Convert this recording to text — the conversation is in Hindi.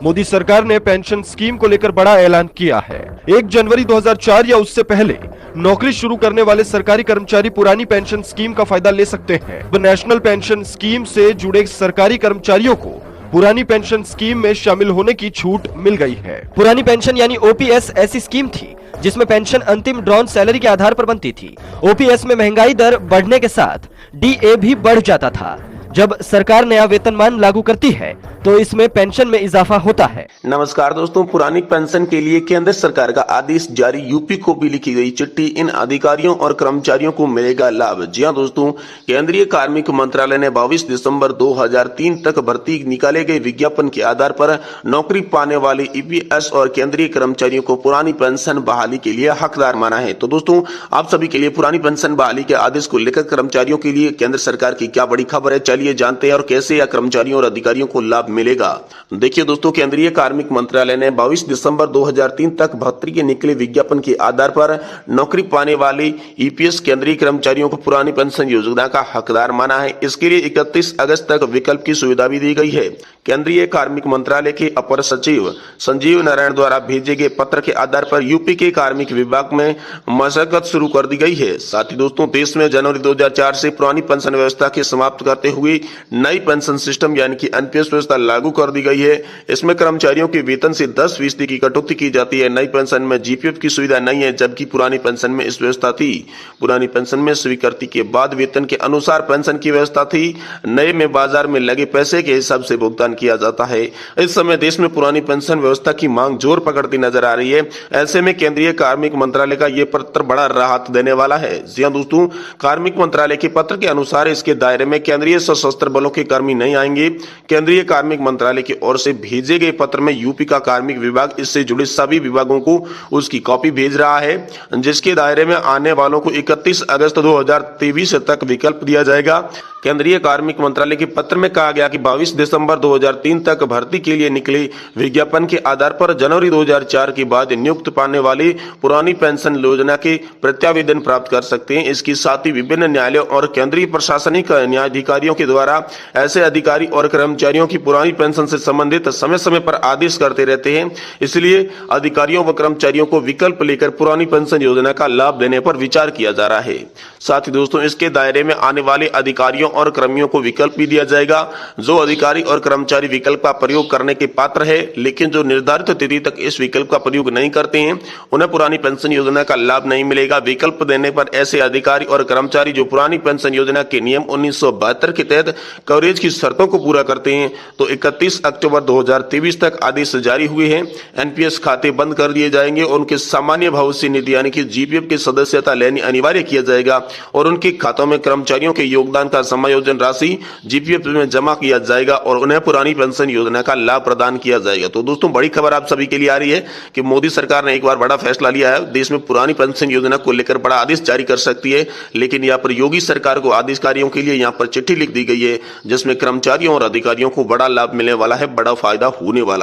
मोदी सरकार ने पेंशन स्कीम को लेकर बड़ा ऐलान किया है। 1 जनवरी 2004 या उससे पहले नौकरी शुरू करने वाले सरकारी कर्मचारी पुरानी पेंशन स्कीम का फायदा ले सकते हैं। अब नेशनल पेंशन स्कीम से जुड़े सरकारी कर्मचारियों को पुरानी पेंशन स्कीम में शामिल होने की छूट मिल गई है। पुरानी पेंशन यानी ओपीएस ऐसी स्कीम थी जिसमें पेंशन अंतिम ड्रॉन सैलरी के आधार पर बनती थी। ओपीएस में महंगाई दर बढ़ने के साथ डीए भी बढ़ जाता था। जब सरकार नया वेतनमान लागू करती है तो इसमें पेंशन में इजाफा होता है। नमस्कार दोस्तों, पुरानी पेंशन के लिए केंद्र सरकार का आदेश जारी। यूपी को भी लिखी गई चिट्ठी, इन अधिकारियों और कर्मचारियों को मिलेगा लाभ। जी हां दोस्तों, केंद्रीय कार्मिक मंत्रालय ने 22 दिसंबर 2003 तक भर्ती निकाले गए विज्ञापन के आधार पर नौकरी पाने वाले ईपीएस और केंद्रीय कर्मचारियों को पुरानी पेंशन बहाली के लिए हकदार माना है। तो दोस्तों, आप सभी के लिए पुरानी पेंशन बहाली के आदेश को लेकर कर्मचारियों के लिए केंद्र सरकार की क्या बड़ी खबर है, चलिए जानते हैं और कैसे यह कर्मचारियों और अधिकारियों को लाभ मिलेगा। देखिए दोस्तों, केंद्रीय कार्मिक मंत्रालय ने 22 दिसंबर 2003 तक भर्ती के निकले विज्ञापन के आधार पर नौकरी पाने वाले ईपीएस केंद्रीय कर्मचारियों को पुरानी पेंशन योजना का हकदार माना है। इसके लिए 31 अगस्त तक विकल्प की सुविधा भी दी गई है। केंद्रीय कार्मिक मंत्रालय के अपर सचिव संजीव नारायण द्वारा भेजे गए पत्र के आधार पर यूपी के कार्मिक विभाग में मशक्कत शुरू कर दी गई है। साथ ही दोस्तों, देश में जनवरी 2004 से पुरानी पेंशन व्यवस्था के समाप्त करते हुए नई पेंशन सिस्टम यानी कि एनपीएस व्यवस्था लागू कर दी गई है। इसमें कर्मचारियों के वेतन से 10% की कटौती की जाती है। नई पेंशन में जीपीएफ की सुविधा नहीं है, जबकि पुरानी पेंशन में इस व्यवस्था थी। पुरानी पेंशन में स्वीकृति के बाद वेतन के अनुसार पेंशन की व्यवस्था थी। नए में बाजार में लगे पैसे के हिसाब से भुगतान किया जाता है। इस समय देश में पुरानी पेंशन व्यवस्था की मांग जोर पकड़ती नजर आ रही है। ऐसे में केंद्रीय कार्मिक मंत्रालय का यह पत्र बड़ा राहत देने वाला है। जी हां दोस्तों, कार्मिक मंत्रालय के पत्र के अनुसार इसके दायरे में केंद्रीय सशस्त्र बलों के कर्मी नहीं आएंगे। केंद्रीय कार्मिक मंत्रालय की ओर से भेजे गए पत्र में यूपी का कार्मिक विभाग इससे जुड़े सभी विभागों को उसकी कॉपी भेज रहा है, जिसके दायरे में आने वालों को 31 अगस्त 2023 तक विकल्प दिया जाएगा। केंद्रीय कार्मिक मंत्रालय के पत्र में कहा गया कि 22 दिसंबर 2003 तक भर्ती के लिए निकले विज्ञापन के आधार पर जनवरी 2004 के बाद नियुक्त पाने वाले पुरानी पेंशन योजना के प्रत्यावेदन प्राप्त कर सकते हैं। इसके साथ ही विभिन्न न्यायालयों और केंद्रीय प्रशासनिक न्यायाधिकारियों के द्वारा ऐसे अधिकारी और कर्मचारियों की पुरानी पेंशन से संबंधित समय समय पर आदेश करते रहते हैं। इसलिए अधिकारियों व कर्मचारियों को विकल्प लेकर पुरानी पेंशन योजना का लाभ देने पर विचार किया जा रहा है। साथ ही दोस्तों, इसके दायरे में आने वाले अधिकारियों और कर्मियों को विकल्प भी दिया जाएगा। जो अधिकारी और कर्मचारी विकल्प का प्रयोग करने के पात्र है लेकिन जो निर्धारित तिथि तक इस विकल्प का प्रयोग नहीं करते हैं, उन्हें पुरानी पेंशन योजना का लाभ नहीं मिलेगा। विकल्प देने पर ऐसे अधिकारी और कर्मचारी जो पुरानी पेंशन योजना के नियम 1972 के तहत कवरेज की शर्तों को पूरा करते हैं तो 31 अक्टूबर 2023 तक आदेश जारी हुए हैं। एनपीएस खाते बंद कर दिए जाएंगे और उनके सामान्य भविष्य निधि यानी कि जीपीएफ की सदस्यता लेनी अनिवार्य किया जाएगा और उनके खातों में कर्मचारियों के योगदान का समायोजन राशि जीपीएफ में जमा किया जाएगा और उन्हें पुरानी पेंशन योजना का लाभ प्रदान किया जाएगा। तो दोस्तों, बड़ी खबर आप सभी के लिए आ रही है कि मोदी सरकार ने एक बार बड़ा फैसला लिया है। देश में पुरानी पेंशन योजना को लेकर बड़ा आदेश जारी कर सकती है, लेकिन यहाँ पर योगी सरकार को आदेशकारियों के लिए यहाँ पर चिट्ठी लिख दी गई है जिसमें कर्मचारियों और अधिकारियों को बड़ा लाभ मिलने वाला है, बड़ा फायदा होने वाला है।